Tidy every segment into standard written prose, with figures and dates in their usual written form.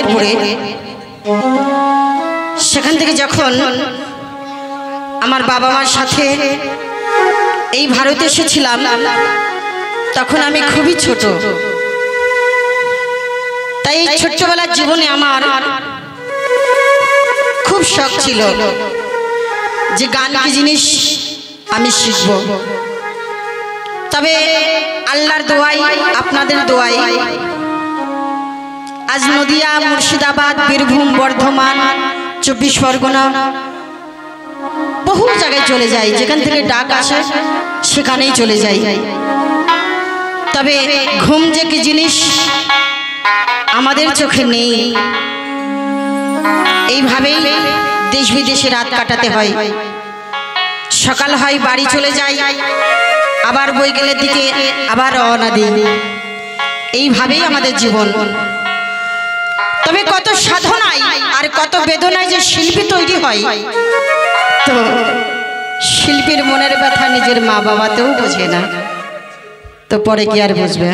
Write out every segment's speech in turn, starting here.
মেহেরপুরে। সেখান থেকে যখন আমার বাবা মার সাথে এই ভারতে এসেছিলাম তখন আমি খুবই ছোট। তাই এই ছোট্টবেলার জীবনে আমার খুব শখ ছিল যে গান কি জিনিস আমি শিখব। তবে আল্লাহর দোয়াই, আপনাদের দোয়াই আজ নদিয়া, মুর্শিদাবাদ, বীরভূম, বর্ধমান, 24 পরগনা বহু জায়গায় চলে যাই, যেখান থেকে ডাক আসে সেখানেই চলে যাই। তবে ঘুম যে কি জিনিস আমাদের চোখে নেই। এইভাবেই দেশ বিদেশে রাত কাটাতে হয়। সকাল হয় বাড়ি চলে যাই, আবার বৈকালের দিকে আবার রওনা দিই। এইভাবেই আমাদের জীবন। তবে কত সাধনায় আর কত বেদনায় যে শিল্পী তৈরি হয়, তো শিল্পীর মনের ব্যথা নিজের মা বাবাতেও বোঝে না, তো পরে কি আর বুঝবে?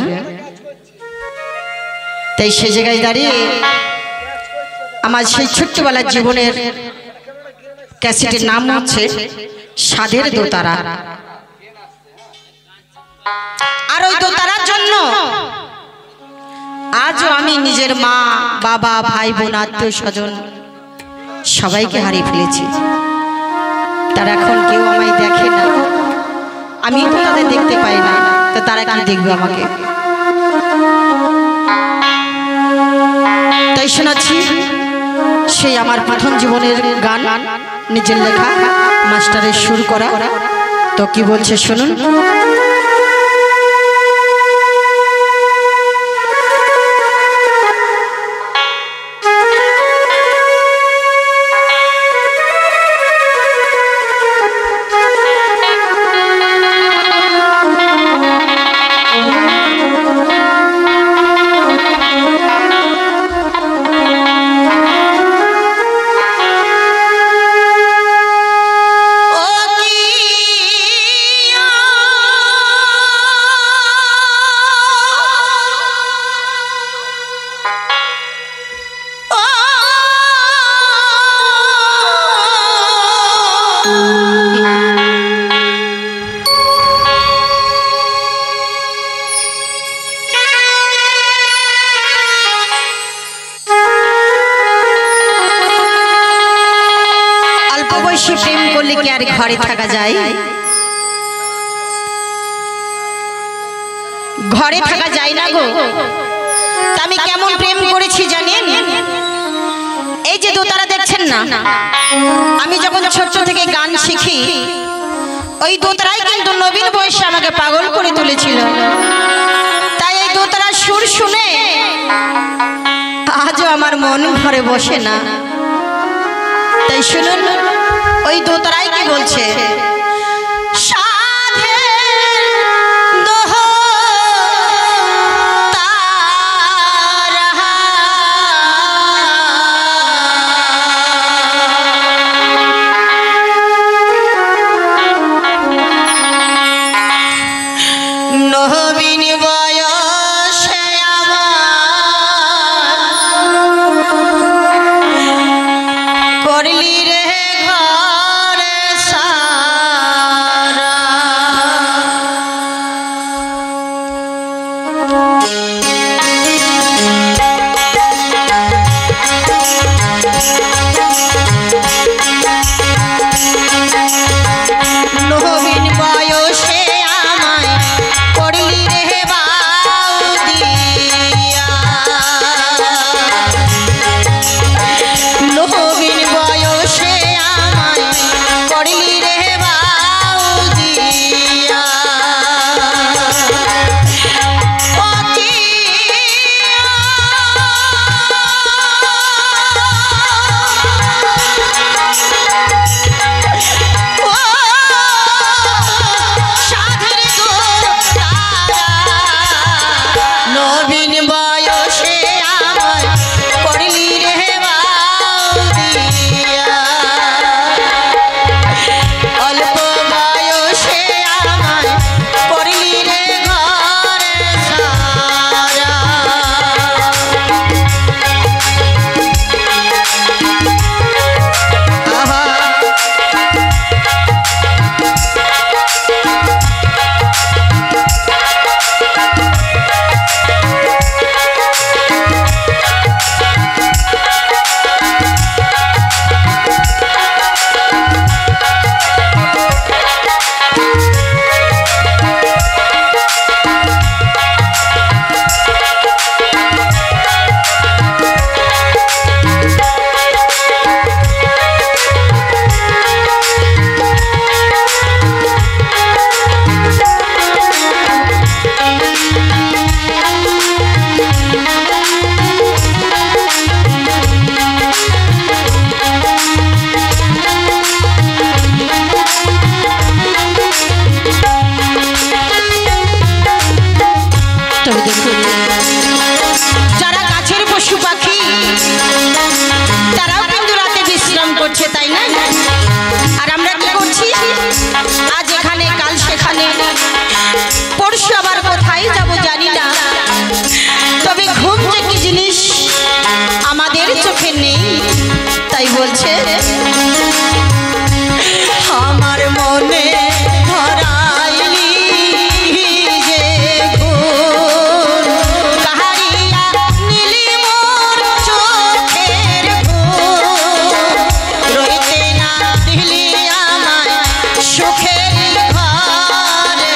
তাই সে জায়গায় দাঁড়িয়ে আমার সেই ছোট্টবেলার জীবনের ক্যাসেটের নাম হচ্ছে সাধের দোতারা। আর ওই দোতারার জন্য আজও আমি নিজের মা বাবা, ভাই বোন, আত্মীয় স্বজন সবাইকে হারিয়ে ফেলেছি। তারা এখন কেউ আমায় দেখে না, আমি তো তাদের দেখতে পাই না, তো তারা কি দেখবে আমাকে? তাই শোনাচ্ছি সেই আমার প্রথম জীবনের গান, নিজের লেখা, মাস্টারের সুর করা। তো কি বলছে শুনুন। প্রেম করলে কি আর ঘরে থাকা যায়? ঘরে থাকা যায় না গো। তা আমি কেমন প্রেম করেছি জানেন? এই যে দোতারা দেখছেন না, আমি যখন ছোট থেকে গান শিখি ওই দোতারাই কিন্তু নবীন বয়সে আমাকে পাগল করে তুলেছিল। তাই এই দোতারার সুর শুনে আজও আমার মন ঘরে বসে না। তাই শুনুন ওই দোতারাই কি বলছে। করলি রে ঘরে সা বলছে আমার মনে ধরাইলি যে ঘুম কাহারিয়া নীলি মোর চোখের ঘুম রইতে না দিলি আমায় সুখের ঘরে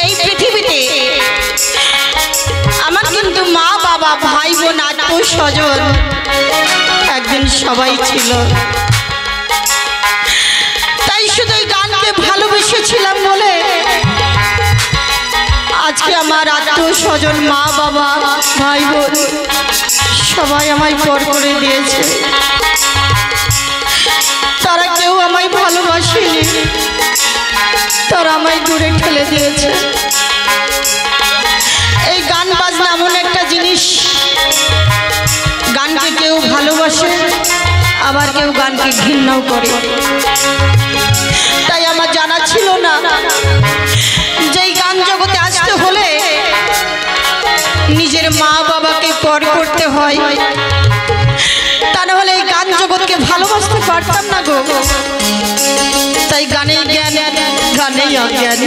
এই পৃথিবীতে আমার কিন্তু মা বাবা ভাই বোন আত্মীয় স্বজন একদিন সবাই ছিল তাই শুধু এই গানকে ভালোবেসেছিলাম বলে আজকে আমার আত্মীয় স্বজন মা বাবা ভাই বোন সবাই আমায় পর করে দিয়েছে তারা কেউ আমায় ভালোবাসেনি তারা আমায় দূরে ঠেলে দিয়েছে এই গান বাজনা এমন একটা জিনিস গানকে কেউ ভালোবাসে আবার কেউ গানকে ঘৃণাও করে তাই আমার জানা ছিল না যে এই গান জগতে আসতে হলে নিজের মা বাবাকে পর করতে হয় তা না হলে এই গান জগৎকে ভালোবাসতে পারতাম না গো তাই গানেই জ্ঞান গানেই অজ্ঞান